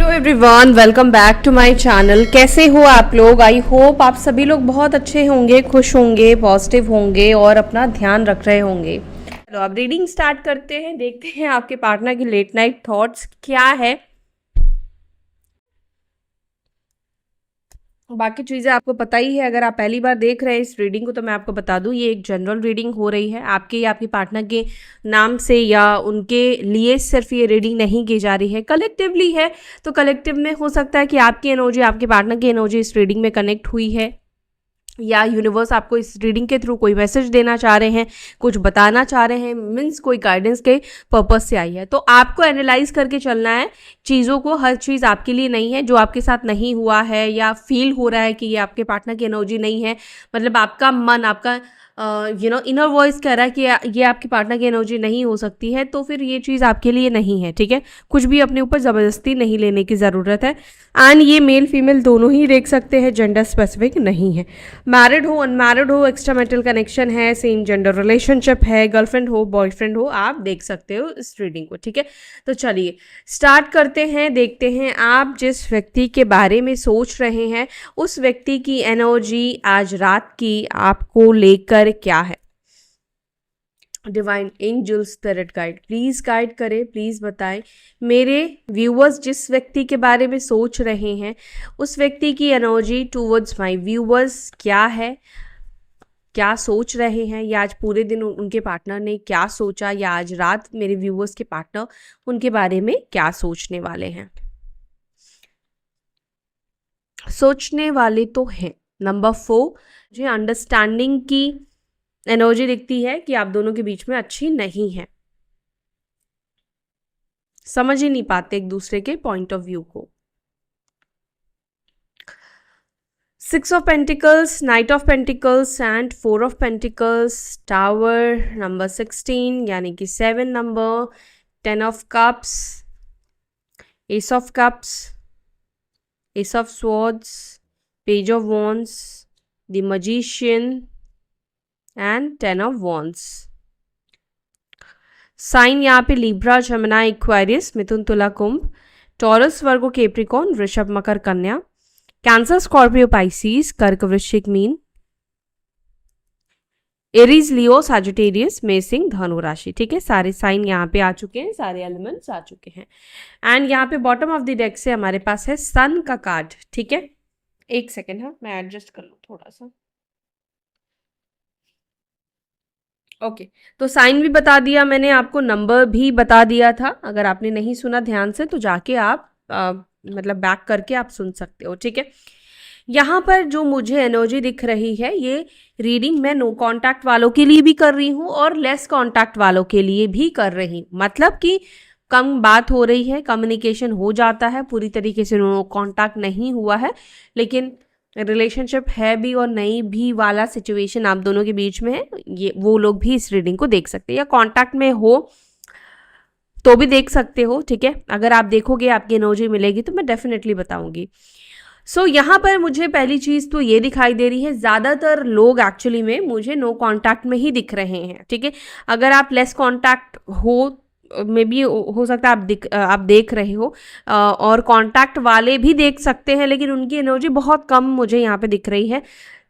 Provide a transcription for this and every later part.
Hello everyone, welcome back to my channel. कैसे हो आप लोग? आई होप आप सभी लोग बहुत अच्छे होंगे, खुश होंगे, पॉजिटिव होंगे और अपना ध्यान रख रहे होंगे। चलो अब रीडिंग स्टार्ट करते हैं, देखते हैं आपके पार्टनर की लेट नाइट थॉट्स क्या है। बाकी चीज़ें आपको पता ही है। अगर आप पहली बार देख रहे हैं इस रीडिंग को तो मैं आपको बता दूं, ये एक जनरल रीडिंग हो रही है। आपके या आपके पार्टनर के नाम से या उनके लिए सिर्फ ये रीडिंग नहीं की जा रही है, कलेक्टिवली है। तो कलेक्टिव में हो सकता है कि आपकी एनर्जी आपके पार्टनर की एनर्जी इस रीडिंग में कनेक्ट हुई है, या यूनिवर्स आपको इस रीडिंग के थ्रू कोई मैसेज देना चाह रहे हैं, कुछ बताना चाह रहे हैं, मीन्स कोई गाइडेंस के पर्पज से आई है। तो आपको एनालाइज करके चलना है चीज़ों को। हर चीज़ आपके लिए नहीं है। जो आपके साथ नहीं हुआ है या फील हो रहा है कि ये आपके पार्टनर की एनर्जी नहीं है, मतलब आपका मन, आपका इनर वॉइस कह रहा है कि ये आपके पार्टनर की एनर्जी नहीं हो सकती है, तो फिर ये चीज़ आपके लिए नहीं है। ठीक है, कुछ भी अपने ऊपर ज़बरदस्ती नहीं लेने की ज़रूरत है। एंड ये मेल फीमेल दोनों ही देख सकते हैं, जेंडर स्पेसिफिक नहीं है। मैरिड हो, अनमैरिड हो, एक्स्ट्रा मैरिटल कनेक्शन है, सेम जेंडर रिलेशनशिप है, गर्लफ्रेंड हो, बॉयफ्रेंड हो, आप देख सकते हो इस रीडिंग को। ठीक है, तो चलिए स्टार्ट करते हैं। देखते हैं आप जिस व्यक्ति के बारे में सोच रहे हैं उस व्यक्ति की एनर्जी आज रात की आपको लेकर क्या है। Divine angel spirit guide please guide करें, प्लीज बताएं मेरे व्यूअर्स जिस व्यक्ति के बारे में सोच रहे हैं उस व्यक्ति की एनर्जी टूवर्ड्स माय व्यूअर्स क्या है, क्या सोच रहे हैं, या आज पूरे दिन उनके पार्टनर ने क्या सोचा, या आज रात मेरे व्यूअर्स के पार्टनर उनके बारे में क्या सोचने वाले हैं। सोचने वाले तो हैं। नंबर 4, मुझे अंडरस्टैंडिंग की एनर्जी दिखती है कि आप दोनों के बीच में अच्छी नहीं है, समझ ही नहीं पाते एक दूसरे के पॉइंट ऑफ व्यू को। 6 of pentacles, knight of pentacles and 4 of pentacles, tower, number 16 यानी कि 7 number, 10 of cups, ace of cups, ace of swords, page of wands, the magician and 10 of wands. Sign यहाँ पे Libra, Gemini, Aquarius, मिथुन, तुला, कुंभ, taurus, वर्गो, Capricorn, वृषभ, मकर, कन्या, cancer, Scorpio, Pisces, कर्क, वृश्चिक, mean, Aries, लियो, Sagittarius, मेषिंग, धनु राशि। ठीक है, सारे साइन यहाँ पे आ चुके हैं, सारे एलिमेंट्स आ चुके हैं। एंड यहाँ पे बॉटम ऑफ द डेक से हमारे पास है सन का कार्ड। ठीक है, एक सेकेंड, हाँ मैं एडजस्ट कर लूँ थोड़ा सा। ओके, तो साइन भी बता दिया मैंने आपको, नंबर भी बता दिया था। अगर आपने नहीं सुना ध्यान से तो जाके आप मतलब बैक करके आप सुन सकते हो। ठीक है, यहाँ पर जो मुझे एनर्जी दिख रही है, ये रीडिंग मैं नो कांटेक्ट वालों के लिए भी कर रही हूँ और लेस कांटेक्ट वालों के लिए भी कर रही हूँ। मतलब कि कम बात हो रही है, कम्युनिकेशन हो जाता है, पूरी तरीके से नो कांटेक्ट नहीं हुआ है, लेकिन रिलेशनशिप है भी और नहीं भी वाला सिचुएशन आप दोनों के बीच में है, ये वो लोग भी इस रीडिंग को देख सकते हैं, या कांटेक्ट में हो तो भी देख सकते हो। ठीक है, अगर आप देखोगे आपकी एनर्जी मिलेगी तो मैं डेफिनेटली बताऊंगी। सो यहाँ पर मुझे पहली चीज़ तो ये दिखाई दे रही है, ज़्यादातर लोग एक्चुअली में मुझे नो कांटेक्ट में ही दिख रहे हैं। ठीक है, अगर आप लेस कांटेक्ट हो मे बी हो सकता है आप देख रहे हो, और कांटेक्ट वाले भी देख सकते हैं, लेकिन उनकी एनर्जी बहुत कम मुझे यहाँ पे दिख रही है।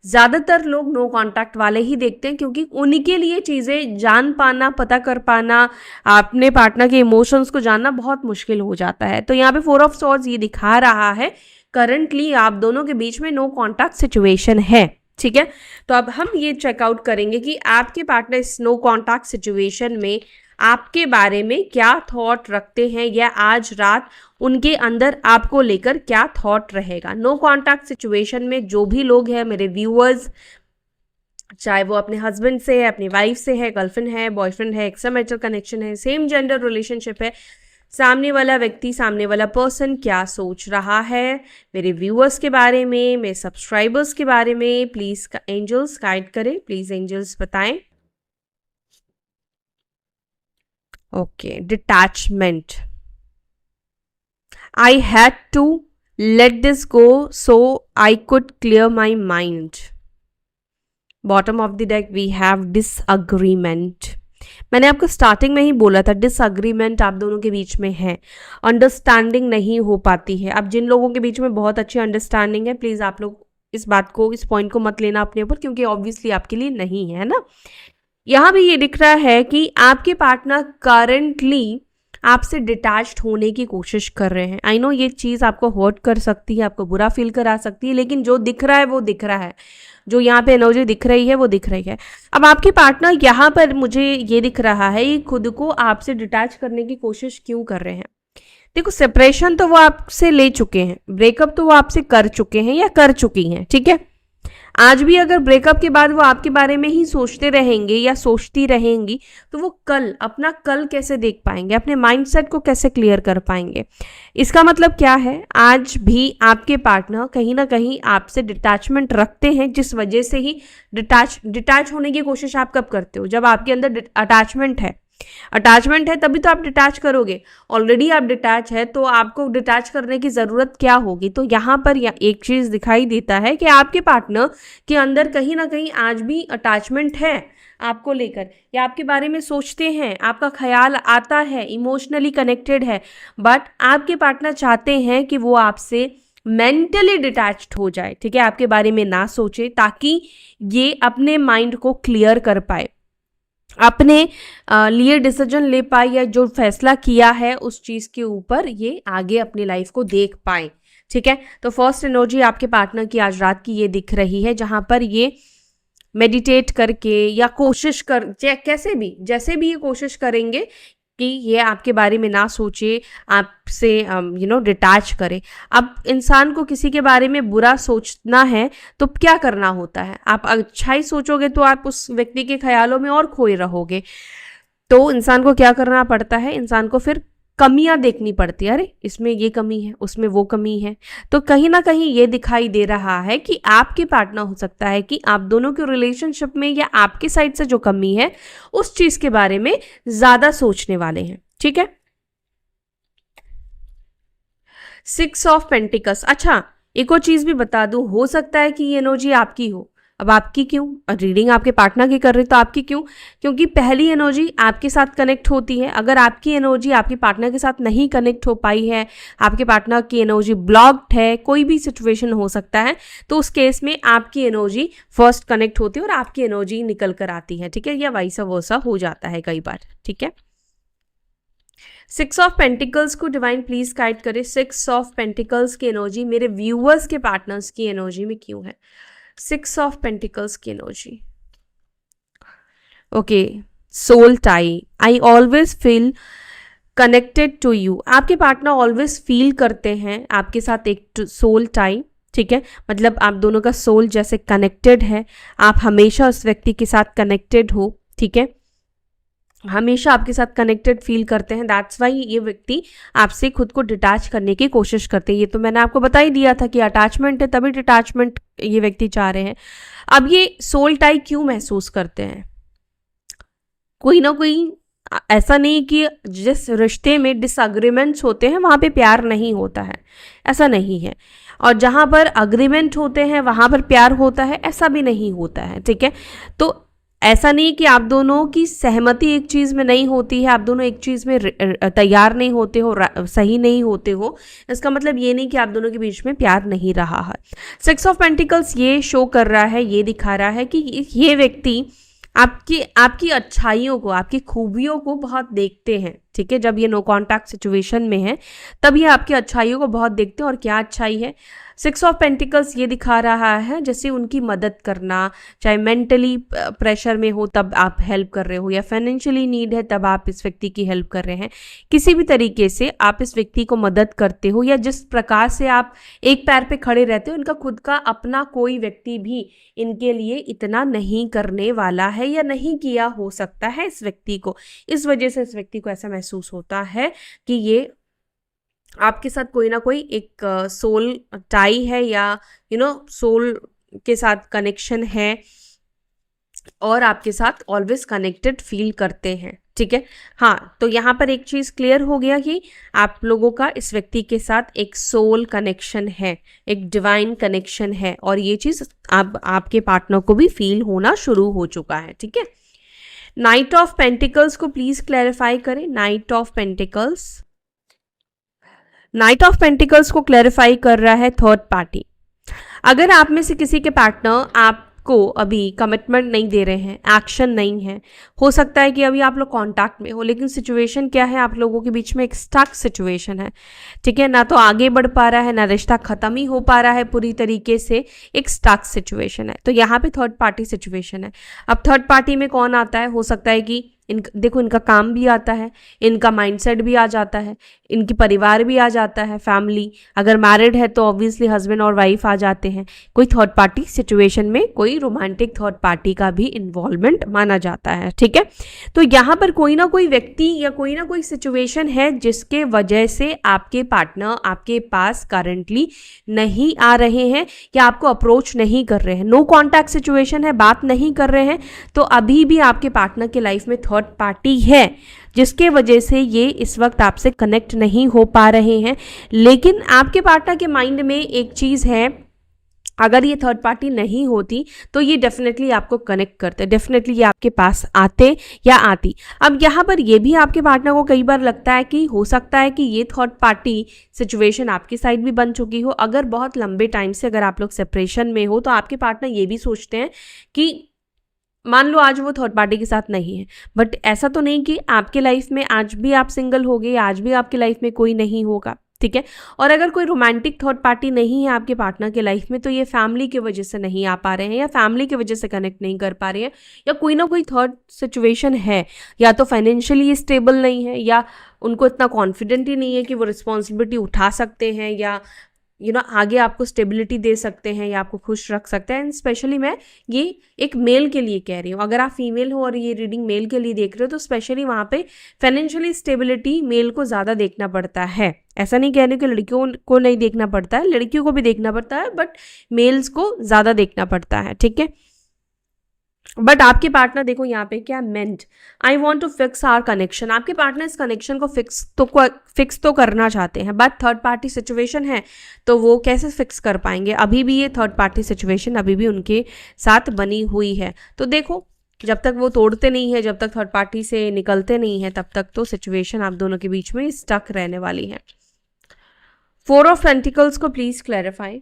ज़्यादातर लोग नो कांटेक्ट वाले ही देखते हैं, क्योंकि उनके लिए चीज़ें जान पाना, पता कर पाना, अपने पार्टनर के इमोशंस को जानना बहुत मुश्किल हो जाता है। तो यहाँ पे 4 ऑफ सॉर्ड्स ये दिखा रहा है करंटली आप दोनों के बीच में नो कांटेक्ट सिचुएशन है। ठीक है, तो अब हम ये चेकआउट करेंगे कि आपके पार्टनर इस नो कांटेक्ट सिचुएशन में आपके बारे में क्या थॉट रखते हैं, या आज रात उनके अंदर आपको लेकर क्या थॉट रहेगा। नो कांटेक्ट सिचुएशन में जो भी लोग हैं मेरे व्यूअर्स, चाहे वो अपने हस्बैंड से है, अपनी वाइफ से है, गर्लफ्रेंड है, बॉयफ्रेंड है, एक्स्ट्रा मैरिटल कनेक्शन है, सेम जेंडर रिलेशनशिप है, सामने वाला व्यक्ति, सामने वाला पर्सन क्या सोच रहा है मेरे व्यूअर्स के बारे में, मेरे सब्सक्राइबर्स के बारे में, प्लीज एंजल्स गाइड करें, प्लीज एंजल्स बताएं। Okay, detachment, I had to let this go so I could clear my mind. Bottom of the deck we have disagreement, मैंने आपको स्टार्टिंग में ही बोला था, डिसअग्रीमेंट आप दोनों के बीच में है, अंडरस्टैंडिंग नहीं हो पाती है। अब जिन लोगों के बीच में बहुत अच्छी अंडरस्टैंडिंग है, प्लीज़ आप लोग इस बात को, इस पॉइंट को मत लेना अपने ऊपर, क्योंकि ऑब्वियसली आपके लिए नहीं है ना। यहाँ भी ये दिख रहा है कि आपके पार्टनर करंटली आपसे डिटैच्ड होने की कोशिश कर रहे हैं। आई नो ये चीज़ आपको हर्ट कर सकती है, आपको बुरा फील करा सकती है, लेकिन जो दिख रहा है वो दिख रहा है, जो यहाँ पे एनर्जी दिख रही है वो दिख रही है। अब आपके पार्टनर यहाँ पर मुझे ये दिख रहा है ये खुद को आपसे डिटैच करने की कोशिश क्यों कर रहे हैं। देखो, सेपरेशन तो वो आपसे ले चुके हैं, ब्रेकअप तो वो आपसे कर चुके हैं या कर चुकी हैं, ठीक है। आज भी अगर ब्रेकअप के बाद वो आपके बारे में ही सोचते रहेंगे या सोचती रहेंगी, तो वो कल अपना कल कैसे देख पाएंगे, अपने माइंडसेट को कैसे क्लियर कर पाएंगे। इसका मतलब क्या है, आज भी आपके पार्टनर कहीं ना कहीं आपसे डिटैचमेंट रखते हैं, जिस वजह से ही डिटैच होने की कोशिश आप कब करते हो, जब आपके अंदर अटैचमेंट है तभी तो आप डिटैच करोगे। ऑलरेडी आप डिटैच है तो आपको डिटैच करने की ज़रूरत क्या होगी। तो यहाँ पर एक चीज़ दिखाई देता है कि आपके पार्टनर के अंदर कहीं ना कहीं आज भी अटैचमेंट है आपको लेकर, या आपके बारे में सोचते हैं, आपका ख्याल आता है, इमोशनली कनेक्टेड है, बट आपके पार्टनर चाहते हैं कि वो आपसे मेंटली डिटैच्ड हो जाए, ठीक है, आपके बारे में ना सोचे, ताकि ये अपने माइंड को क्लियर कर पाए, अपने लिए डिसीजन ले पाए, या जो फैसला किया है उस चीज़ के ऊपर ये आगे अपनी लाइफ को देख पाए, ठीक है। तो फर्स्ट एनर्जी आपके पार्टनर की आज रात की ये दिख रही है, जहाँ पर ये मेडिटेट करके या कोशिश कर, जैसे भी ये कोशिश करेंगे कि ये आपके बारे में ना सोचे, आपसे डिटैच करे। अब इंसान को किसी के बारे में बुरा सोचना है तो क्या करना होता है, आप अच्छा ही सोचोगे तो आप उस व्यक्ति के ख्यालों में और खोए रहोगे। तो इंसान को क्या करना पड़ता है, इंसान को फिर कमियां देखनी पड़ती है, अरे इसमें ये कमी है, उसमें वो कमी है। तो कहीं ना कहीं ये दिखाई दे रहा है कि आपके पार्टनर, हो सकता है कि आप दोनों के रिलेशनशिप में या आपके साइड से जो कमी है उस चीज के बारे में ज्यादा सोचने वाले हैं, ठीक है। 6 ऑफ पेंटिकल्स। अच्छा, एक और चीज भी बता दूं, हो सकता है कि ये एनर्जी आपकी हो। अब आपकी क्यों, रीडिंग आपके पार्टनर की कर रही तो आपकी क्यों, क्योंकि पहली एनर्जी आपके साथ कनेक्ट होती है। अगर आपकी एनर्जी आपके पार्टनर के साथ नहीं कनेक्ट हो पाई है, आपके पार्टनर की एनर्जी ब्लॉक्ड है, कोई भी सिचुएशन हो सकता है, तो उस केस में आपकी एनर्जी फर्स्ट कनेक्ट होती है और आपकी एनर्जी निकल कर आती है, ठीक है, या वाइस वर्सा हो जाता है कई बार, ठीक है। 6 ऑफ पेंटिकल्स को डिवाइन प्लीज गाइड करे। 6 ऑफ पेंटिकल्स की एनर्जी मेरे व्यूअर्स के पार्टनर्स की एनर्जी में क्यों है। 6 ऑफ पेंटिकल्स की energy, okay, soul tie. I always feel connected to you. आपके पार्टनर ऑलवेज फील करते हैं आपके साथ एक सोल टाई, ठीक है, मतलब आप दोनों का सोल जैसे कनेक्टेड है, आप हमेशा उस व्यक्ति के साथ कनेक्टेड हो, ठीक है, हमेशा आपके साथ कनेक्टेड फील करते हैं। दैट्स वाई ये व्यक्ति आपसे खुद को डिटैच करने की कोशिश करते हैं। ये तो मैंने आपको बता ही दिया था कि अटैचमेंट है, तभी डिटैचमेंट ये व्यक्ति चाह रहे हैं। अब ये सोल टाई क्यों महसूस करते हैं, कोई ना कोई, ऐसा नहीं कि जिस रिश्ते में डिसअग्रीमेंट्स होते हैं वहाँ पे प्यार नहीं होता है, ऐसा नहीं है, और जहाँ पर अग्रीमेंट होते हैं वहाँ पर प्यार होता है, ऐसा भी नहीं होता है, ठीक है। तो ऐसा नहीं कि आप दोनों की सहमति एक चीज़ में नहीं होती है, आप दोनों एक चीज़ में तैयार नहीं होते हो, सही नहीं होते हो, इसका मतलब ये नहीं कि आप दोनों के बीच में प्यार नहीं रहा है। 6 ऑफ पेंटिकल्स ये शो कर रहा है, ये दिखा रहा है कि ये व्यक्ति आपकी अच्छाइयों को, आपकी खूबियों को बहुत देखते हैं, ठीक है। जब ये नो कॉन्टैक्ट सिचुएशन में है तब ये आपकी अच्छाइयों को बहुत देखते हैं। और क्या अच्छाई है, 6 ऑफ पेंटिकल्स ये दिखा रहा है जैसे उनकी मदद करना, चाहे मेंटली प्रेशर में हो तब आप हेल्प कर रहे हो, या फाइनेंशियली नीड है तब आप इस व्यक्ति की हेल्प कर रहे हैं, किसी भी तरीके से आप इस व्यक्ति को मदद करते हो, या जिस प्रकार से आप एक पैर पे खड़े रहते हो, इनका खुद का अपना कोई व्यक्ति भी इनके लिए इतना नहीं करने वाला है या नहीं किया हो सकता है इस व्यक्ति को। इस वजह से इस व्यक्ति को ऐसा महसूस होता है कि ये आपके साथ कोई ना कोई एक सोल टाई है, या सोल के साथ कनेक्शन है, और आपके साथ ऑलवेज कनेक्टेड फील करते हैं, ठीक है। हाँ, तो यहाँ पर एक चीज़ क्लियर हो गया कि आप लोगों का इस व्यक्ति के साथ एक सोल कनेक्शन है, एक डिवाइन कनेक्शन है, और ये चीज़ अब आपके पार्टनर को भी फील होना शुरू हो चुका है, ठीक है। नाइट ऑफ पेंटिकल्स को प्लीज क्लैरिफाई करें। Night of pentacles, knight of pentacles को क्लैरिफाई कर रहा है थर्ड पार्टी। अगर आप में से किसी के पार्टनर आपको अभी कमिटमेंट नहीं दे रहे हैं, एक्शन नहीं है, हो सकता है कि अभी आप लोग कांटेक्ट में हो, लेकिन सिचुएशन क्या है, आप लोगों के बीच में एक स्टक सिचुएशन है, ठीक है, ना तो आगे बढ़ पा रहा है, ना रिश्ता खत्म ही हो पा रहा है पूरी तरीके से, एक स्टक सिचुएशन है। तो यहाँ पे थर्ड पार्टी सिचुएशन है। अब थर्ड पार्टी में कौन आता है, हो सकता है कि देखो इनका काम भी आता है, इनका माइंडसेट भी आ जाता है, इनकी परिवार भी आ जाता है, फैमिली, अगर मैरिड है तो ऑब्वियसली हस्बैंड और वाइफ आ जाते हैं। कोई थर्ड पार्टी सिचुएशन में कोई रोमांटिक थर्ड पार्टी का भी इन्वॉल्वमेंट माना जाता है, ठीक है। तो यहाँ पर कोई ना कोई व्यक्ति या कोई ना कोई सिचुएशन है जिसके वजह से आपके पार्टनर आपके पास करंटली नहीं आ रहे हैं या आपको अप्रोच नहीं कर रहे हैं, नो कॉन्टैक्ट सिचुएशन है, बात नहीं कर रहे हैं, तो अभी भी आपके पार्टनर के लाइफ में थर्ड पार्टी है जिसके वजह से ये इस वक्त आपसे कनेक्ट नहीं हो पा रहे हैं। लेकिन आपके पार्टनर के माइंड में एक चीज़ है, अगर ये थर्ड पार्टी नहीं होती तो ये डेफिनेटली आपको कनेक्ट करते, डेफिनेटली ये आपके पास आते या आती। अब यहाँ पर ये भी आपके पार्टनर को कई बार लगता है कि हो सकता है कि ये थर्ड पार्टी सिचुएशन आपकी साइड भी बन चुकी हो। अगर बहुत लंबे टाइम से अगर आप लोग सेपरेशन में हो तो आपके पार्टनर ये भी सोचते हैं कि मान लो आज वो थर्ड पार्टी के साथ नहीं है, बट ऐसा तो नहीं कि आपके लाइफ में आज भी आप सिंगल हो गए, आज भी आपकी लाइफ में कोई नहीं होगा, ठीक है। और अगर कोई रोमांटिक थर्ड पार्टी नहीं है आपके पार्टनर के लाइफ में तो ये फैमिली की वजह से नहीं आ पा रहे हैं या फैमिली की वजह से कनेक्ट नहीं कर पा रहे हैं, या कोई ना कोई थर्ड सिचुएशन है, या तो फाइनेंशियली स्टेबल नहीं है, या उनको इतना कॉन्फिडेंट ही नहीं है कि वो रिस्पॉन्सिबिलिटी उठा सकते हैं या आगे आपको स्टेबिलिटी दे सकते हैं या आपको खुश रख सकते हैं। एंड स्पेशली मैं ये एक मेल के लिए कह रही हूँ, अगर आप फीमेल हो और ये रीडिंग मेल के लिए देख रहे हो तो स्पेशली वहाँ पे फाइनेंशियली स्टेबिलिटी मेल को ज़्यादा देखना पड़ता है। ऐसा नहीं कह रही कि लड़कियों को नहीं देखना पड़ता है, लड़कियों को भी देखना पड़ता है, बट मेल्स को ज़्यादा देखना पड़ता है, ठीक है। बट आपके पार्टनर देखो यहाँ पे क्या मेंट, I want to fix our connection, आपके पार्टनर इस कनेक्शन को फिक्स तो करना चाहते हैं, बट थर्ड पार्टी सिचुएशन है तो वो कैसे फिक्स कर पाएंगे, अभी भी ये थर्ड पार्टी सिचुएशन अभी भी उनके साथ बनी हुई है। तो देखो जब तक वो तोड़ते नहीं है, जब तक थर्ड पार्टी से निकलते नहीं है, तब तक तो सिचुएशन आप दोनों के बीच में स्टक रहने वाली है। 4 ऑफ पेंटिकल्स को प्लीज क्लैरिफाई।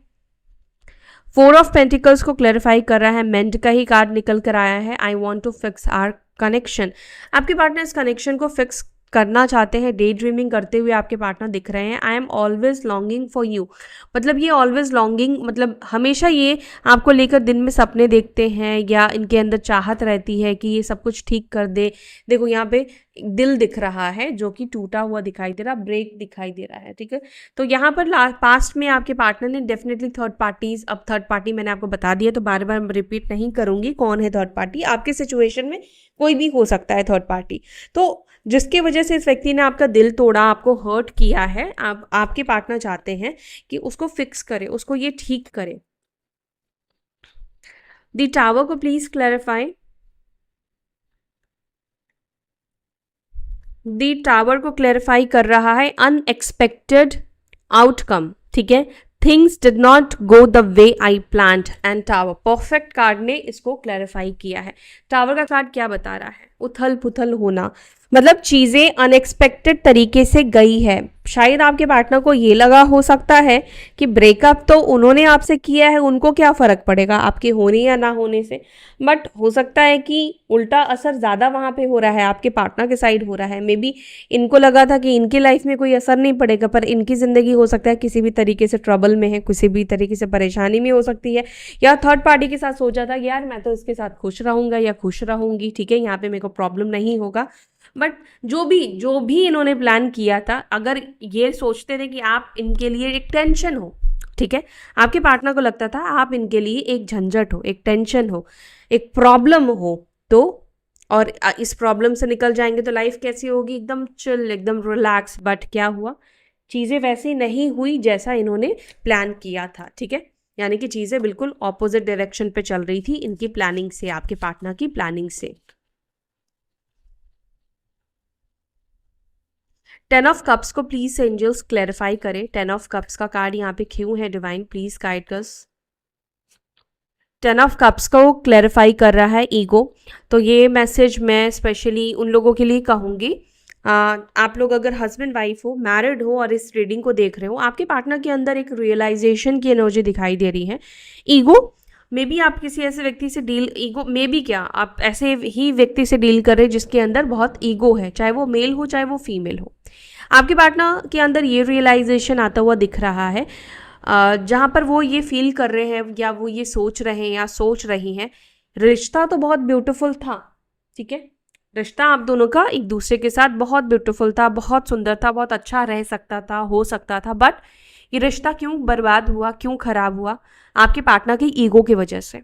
4 ऑफ पेंटिकल्स को क्लैरिफाई कर रहा है, मेंट का ही कार्ड निकल कर आया है। I want to fix our connection, आपके पार्टनर इस कनेक्शन को फिक्स करना चाहते हैं, डे ड्रीमिंग करते हुए आपके पार्टनर दिख रहे हैं। I am always longing for you, मतलब ये ऑलवेज लॉन्गिंग मतलब हमेशा ये आपको लेकर दिन में सपने देखते हैं या इनके अंदर चाहत रहती है कि ये सब कुछ ठीक कर दे। देखो यहाँ पे दिल दिख रहा है जो कि टूटा हुआ दिखाई दे रहा, ब्रेक दिखाई दे रहा है, ठीक है। तो यहाँ पर पास्ट में आपके पार्टनर ने डेफिनेटली थर्ड पार्टीज, अब थर्ड पार्टी मैंने आपको बता दिया तो बार बार रिपीट नहीं करूंगी कौन है थर्ड पार्टी, आपके सिचुएशन में कोई भी हो सकता है थर्ड पार्टी। तो जिसके वजह से इस व्यक्ति ने आपका दिल तोड़ा, आपको हर्ट किया है, आपके पार्टनर चाहते हैं कि उसको फिक्स करे, उसको ये ठीक करे। द टावर को प्लीज क्लैरिफाई। द टावर को क्लैरिफाई कर रहा है अनएक्सपेक्टेड आउटकम, ठीक है। Things did not go the way I planned and tower, perfect card ने इसको क्लैरिफाई किया है। टावर का कार्ड क्या बता रहा है, उथल पुथल होना, मतलब चीज़ें अनएक्सपेक्टेड तरीके से गई है। शायद आपके पार्टनर को ये लगा हो सकता है कि ब्रेकअप तो उन्होंने आपसे किया है, उनको क्या फ़र्क पड़ेगा आपके होने या ना होने से, बट हो सकता है कि उल्टा असर ज़्यादा वहाँ पे हो रहा है, आपके पार्टनर के साइड हो रहा है। मे बी इनको लगा था कि इनकी लाइफ में कोई असर नहीं पड़ेगा, पर इनकी ज़िंदगी हो सकता है किसी भी तरीके से ट्रबल में है, किसी भी तरीके से परेशानी में हो सकती है, या थर्ड पार्टी के साथ सोचा था कि यार मैं तो इसके साथ खुश रहूँगा या खुश रहूँगी, ठीक है, यहाँ पे मेरे को प्रॉब्लम नहीं होगा। बट जो भी इन्होंने प्लान किया था, अगर ये सोचते थे कि आप इनके लिए एक टेंशन हो, ठीक है, आपके पार्टनर को लगता था आप इनके लिए एक झंझट हो, एक टेंशन हो, एक प्रॉब्लम हो, तो और इस प्रॉब्लम से निकल जाएंगे तो लाइफ कैसी होगी, एकदम चिल, एकदम रिलैक्स। बट क्या हुआ, चीज़ें वैसी नहीं हुई जैसा इन्होंने प्लान किया था, ठीक है, यानी कि चीज़ें बिल्कुल ऑपोजिट डायरेक्शन पे चल रही थी इनकी प्लानिंग से, आपके पार्टनर की प्लानिंग से। 10 ऑफ कप्स को प्लीज एंजल्स क्लैरिफाई करें। 10 ऑफ कप्स का कार्ड यहाँ पे क्यों है, divine please guide us. Ten of cups को क्लैरिफाई कर रहा है ईगो। तो ये मैसेज मैं स्पेशली उन लोगों के लिए कहूँगी, आप लोग अगर हस्बैंड वाइफ हो, मैरिड हो और इस रीडिंग को देख रहे हो, आपके पार्टनर के अंदर एक रियलाइजेशन की एनर्जी दिखाई दे रही है। ईगो मे बी आप किसी ऐसे व्यक्ति से डील, ईगो मे बी क्या आप ऐसे ही व्यक्ति से डील कर रहे हैं जिसके अंदर बहुत ईगो है, चाहे वो मेल हो चाहे वो फीमेल हो। आपके पार्टनर के अंदर ये रियलाइजेशन आता हुआ दिख रहा है, जहाँ पर वो ये फील कर रहे हैं या वो ये सोच रहे हैं या सोच रही हैं, रिश्ता तो बहुत ब्यूटीफुल था, ठीक है, रिश्ता आप दोनों का एक दूसरे के साथ बहुत ब्यूटीफुल था, बहुत सुंदर था, बहुत अच्छा रह सकता था, हो सकता था, बट ये रिश्ता क्यों बर्बाद हुआ, क्यों खराब हुआ? आपके पार्टनर की ईगो की वजह से।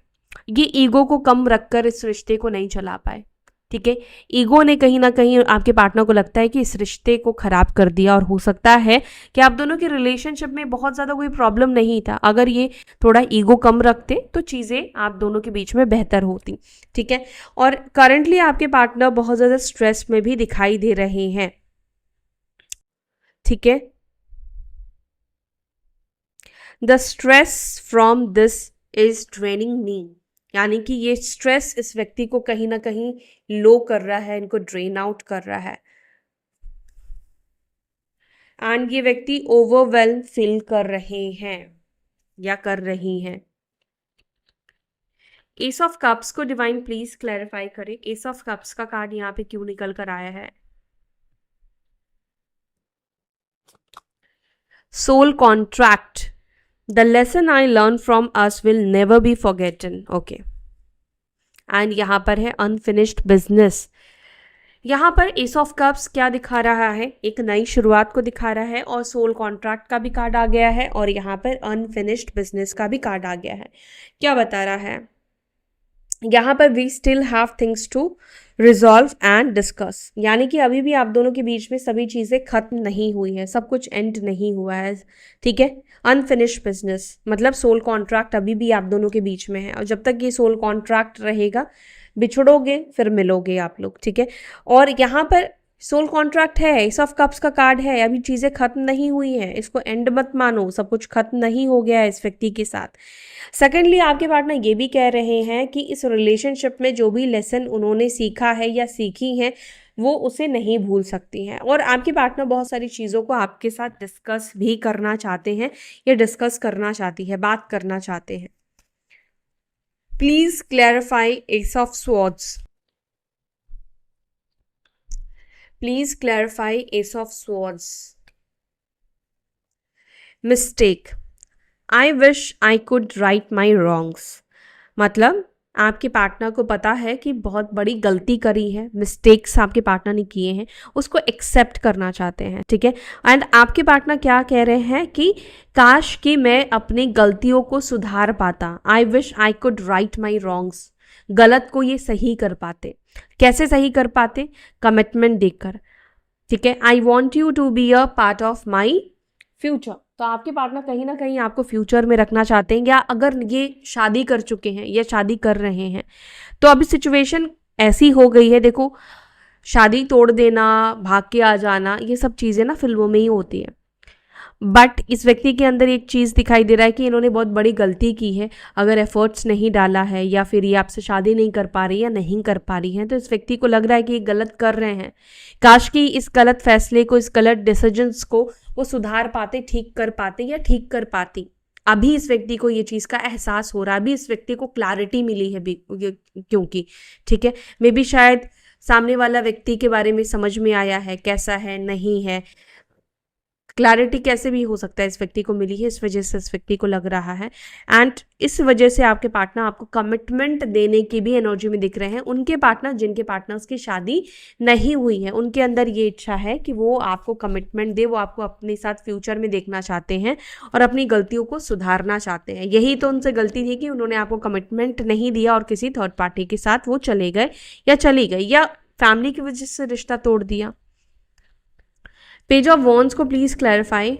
ये ईगो को कम रखकर इस रिश्ते को नहीं चला पाए, ठीक है। ईगो ने कहीं ना कहीं आपके पार्टनर को लगता है कि इस रिश्ते को खराब कर दिया, और हो सकता है कि आप दोनों के रिलेशनशिप में बहुत ज़्यादा कोई प्रॉब्लम नहीं था, अगर ये थोड़ा ईगो कम रखते तो चीज़ें आप दोनों के बीच में बेहतर होती, ठीक है। और करंटली आपके पार्टनर बहुत ज़्यादा स्ट्रेस में भी दिखाई दे रहे हैं, ठीक है। The stress from this is draining me, यानी कि ये स्ट्रेस इस व्यक्ति को कहीं ना कहीं लो कर रहा है, इनको ड्रेन आउट कर रहा है, एंड ये व्यक्ति ओवरवेल्म फील कर रहे हैं या कर रही हैं। एस ऑफ कप्स को डिवाइन प्लीज क्लैरिफाई करें, एस ऑफ कप्स का कार्ड यहाँ पे क्यों निकल कर आया है? Soul contract, the lesson I learn from us will never be forgotten, okay. And यहाँ पर है अनफिनिश्ड बिजनेस। यहाँ पर एस ऑफ कप्स क्या दिखा रहा है? एक नई शुरुआत को दिखा रहा है, और सोल कॉन्ट्रैक्ट का भी कार्ड आ गया है, और यहाँ पर अनफिनिश्ड बिजनेस का भी कार्ड आ गया है। क्या बता रहा है यहाँ पर? We still have things to resolve and discuss, यानी कि अभी भी आप दोनों के बीच में सभी चीज़ें खत्म नहीं हुई हैं, सब कुछ एंड नहीं हुआ है, ठीक है। अनफिनिश्ड बिजनेस मतलब सोल कॉन्ट्रैक्ट अभी भी आप दोनों के बीच में है, और जब तक ये सोल कॉन्ट्रैक्ट रहेगा, बिछड़ोगे फिर मिलोगे आप लोग, ठीक है। और यहाँ पर सोल कॉन्ट्रैक्ट है, एस ऑफ कप्स का कार्ड है, अभी चीज़ें खत्म नहीं हुई हैं, इसको एंड मत मानो, सब कुछ खत्म नहीं हो गया है इस व्यक्ति के साथ। सेकेंडली आपके पार्टनर ये भी कह रहे हैं कि इस रिलेशनशिप में जो भी लेसन उन्होंने सीखा है या सीखी है वो उसे नहीं भूल सकती हैं, और आपके पार्टनर बहुत सारी चीज़ों को आपके साथ डिस्कस भी करना चाहते हैं, या डिस्कस करना चाहती है, बात करना चाहते हैं। Please clarify S of swords, please clarify S of swords. Mistake, I wish I could write my wrongs, मतलब आपके पार्टनर को पता है कि बहुत बड़ी गलती करी है, मिस्टेक्स आपके पार्टनर ने किए हैं, उसको एक्सेप्ट करना चाहते हैं, ठीक है। एंड आपके पार्टनर क्या कह रहे हैं कि काश कि मैं अपनी गलतियों को सुधार पाता, I wish I could write my wrongs, गलत को ये सही कर पाते। कैसे सही कर पाते? कमिटमेंट देकर, ठीक है। I want you to be a part of my future, तो आपके पार्टनर कहीं ना कहीं आपको फ्यूचर में रखना चाहते हैं, या अगर ये शादी कर चुके हैं या शादी कर रहे हैं तो अभी सिचुएशन ऐसी हो गई है, देखो शादी तोड़ देना, भाग के आ जाना, ये सब चीज़ें ना फिल्मों में ही होती है, बट इस व्यक्ति के अंदर एक चीज़ दिखाई दे रहा है कि इन्होंने बहुत बड़ी गलती की है, अगर एफर्ट्स नहीं डाला है या फिर ये आपसे शादी नहीं कर पा रही या नहीं कर पा रही हैं, तो इस व्यक्ति को लग रहा है कि ये गलत कर रहे हैं, काश कि इस गलत फैसले को, इस गलत डिसीजंस को वो सुधार पाते, ठीक कर पाते या ठीक कर पाती। अभी इस व्यक्ति को ये चीज़ का एहसास हो रहा है, अभी इस व्यक्ति को क्लैरिटी मिली है क्योंकि, ठीक है, मे बी शायद सामने वाला व्यक्ति के बारे में समझ में आया है, कैसा है, नहीं है, क्लैरिटी कैसे भी हो सकता है इस व्यक्ति को मिली है, इस वजह से इस व्यक्ति को लग रहा है, एंड इस वजह से आपके पार्टनर आपको कमिटमेंट देने की भी एनर्जी में दिख रहे हैं। उनके पार्टनर जिनके पार्टनर्स की शादी नहीं हुई है, उनके अंदर ये इच्छा है कि वो आपको कमिटमेंट दे, वो आपको अपने साथ फ्यूचर में देखना चाहते हैं और अपनी गलतियों को सुधारना चाहते हैं। यही तो उनसे गलती थी कि उन्होंने आपको कमिटमेंट नहीं दिया और किसी थर्ड पार्टी के साथ वो चले गए या चली गई, या फैमिली की वजह से रिश्ता तोड़ दिया। पेज ऑफ वॉन्ड्स को please clarify,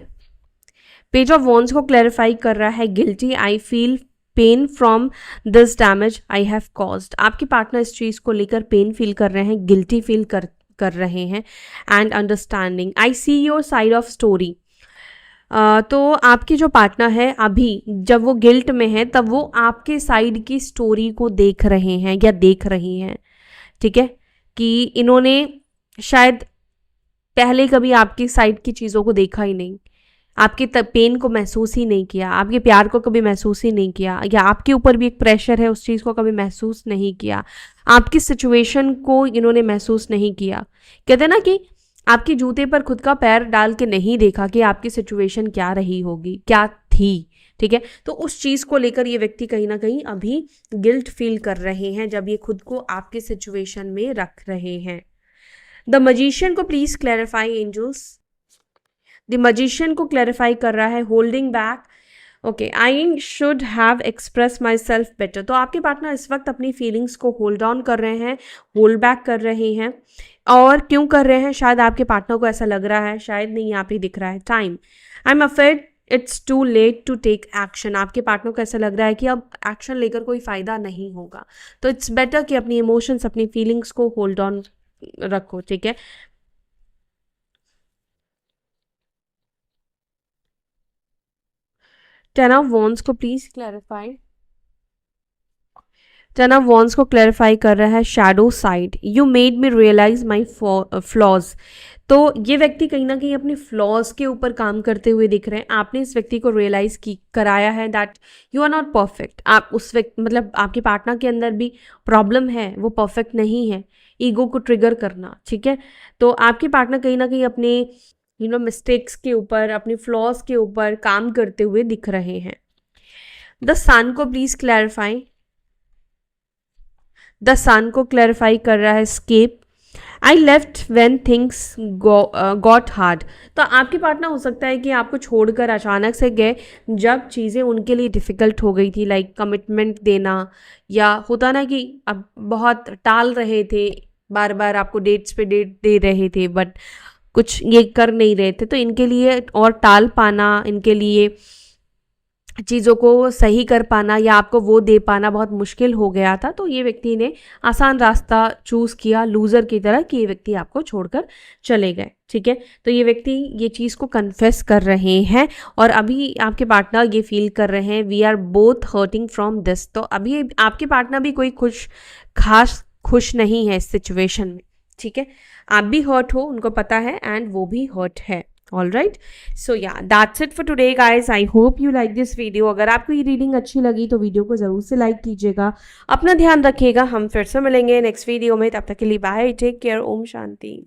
page of wands को क्लैरिफाई कर रहा है guilty, I feel pain from this damage I have caused. आपके पार्टनर इस चीज़ को लेकर पेन फील कर रहे हैं, गिल्टी फील कर रहे हैं, and understanding, I see your side of story, तो आपकी जो पार्टनर है अभी जब वो गिल्ट में है तब वो आपके साइड की स्टोरी को देख रहे हैं या देख रही हैं, ठीक है, कि इन्होंने शायद पहले कभी आपकी साइड की चीज़ों को देखा ही नहीं, आपके पेन को महसूस ही नहीं किया, आपके प्यार को कभी महसूस ही नहीं किया, या आपके ऊपर भी एक प्रेशर है उस चीज़ को कभी महसूस नहीं किया, आपकी सिचुएशन को इन्होंने महसूस नहीं किया। कहते हैं ना कि आपके जूते पर खुद का पैर डाल के नहीं देखा कि आपकी सिचुएशन क्या रही होगी, क्या थी, ठीक है। तो उस चीज़ को लेकर ये व्यक्ति कहीं ना कहीं अभी गिल्ट फील कर रहे हैं जब ये खुद को आपके सिचुएशन में रख रहे हैं। द मजिशियन को please clarify angels. The magician को क्लैरिफाई कर रहा है holding back. Okay, I should have express my self better. तो आपके पार्टनर इस वक्त अपनी फीलिंग्स को होल्ड ऑन कर रहे हैं, होल्ड बैक कर रहे हैं। और क्यों कर रहे हैं? शायद आपके पार्टनर को ऐसा लग रहा है, शायद नहीं, यहाँ पे दिख रहा है time, I am afraid it's too late to take action. आपके पार्टनर को ऐसा लग रहा है कि अब एक्शन लेकर कोई फ़ायदा नहीं होगा, तो इट्स बेटर कि अपनी इमोशंस, अपनी फीलिंग्स को होल्ड ऑन रखो, ठीक है। टेन ऑफ वॉन्ड्स को please clarify. Ten of wands को क्लैरिफाई कर रहा है shadow side. You made me realise my flaws. तो ये व्यक्ति कहीं ना कहीं अपने फ्लॉज के ऊपर काम करते हुए दिख रहे हैं। आपने इस व्यक्ति को रियलाइज की कराया है that you are not perfect. आप उस व्यक्ति, मतलब आपके पार्टनर के अंदर भी प्रॉब्लम है, वो परफेक्ट नहीं है, ईगो को ट्रिगर करना, ठीक है। तो आपके पार्टनर कहीं ना कहीं अपने मिस्टेक्स के ऊपर, अपने फ्लॉज के ऊपर काम करते हुए दिख रहे हैं। द सन को प्लीज क्लैरिफाई। द सन को क्लैरिफाई कर रहा है escape. I left when things got hard. तो आपके पार्टनर हो सकता है कि आपको छोड़कर अचानक से गए जब चीज़ें उनके लिए डिफ़िकल्ट हो गई थी, लाइक कमिटमेंट देना, या होता ना कि अब बहुत टाल रहे थे, बार बार आपको डेट्स पे डेट दे रहे थे बट कुछ ये कर नहीं रहे थे, तो इनके लिए और टाल पाना, इनके लिए चीज़ों को सही कर पाना या आपको वो दे पाना बहुत मुश्किल हो गया था। तो ये व्यक्ति ने आसान रास्ता चूज़ किया लूज़र की तरह, कि ये व्यक्ति आपको छोड़कर चले गए, ठीक है। तो ये व्यक्ति ये चीज़ को कन्फेस कर रहे हैं और अभी आपके पार्टनर ये फील कर रहे हैं we are both hurting from this. तो अभी आपके पार्टनर भी कोई खास खुश नहीं है इस सिचुएशन में, ठीक है। आप भी हर्ट हो, उनको पता है, एंड वो भी हर्ट है। ऑल राइट, सो या that's it for today guys. I hope you like this video. अगर आपको ये रीडिंग अच्छी लगी तो वीडियो को ज़रूर से लाइक कीजिएगा। अपना ध्यान रखिएगा, हम फिर से मिलेंगे नेक्स्ट वीडियो में। तब तक के लिए bye, take care, Om Shanti.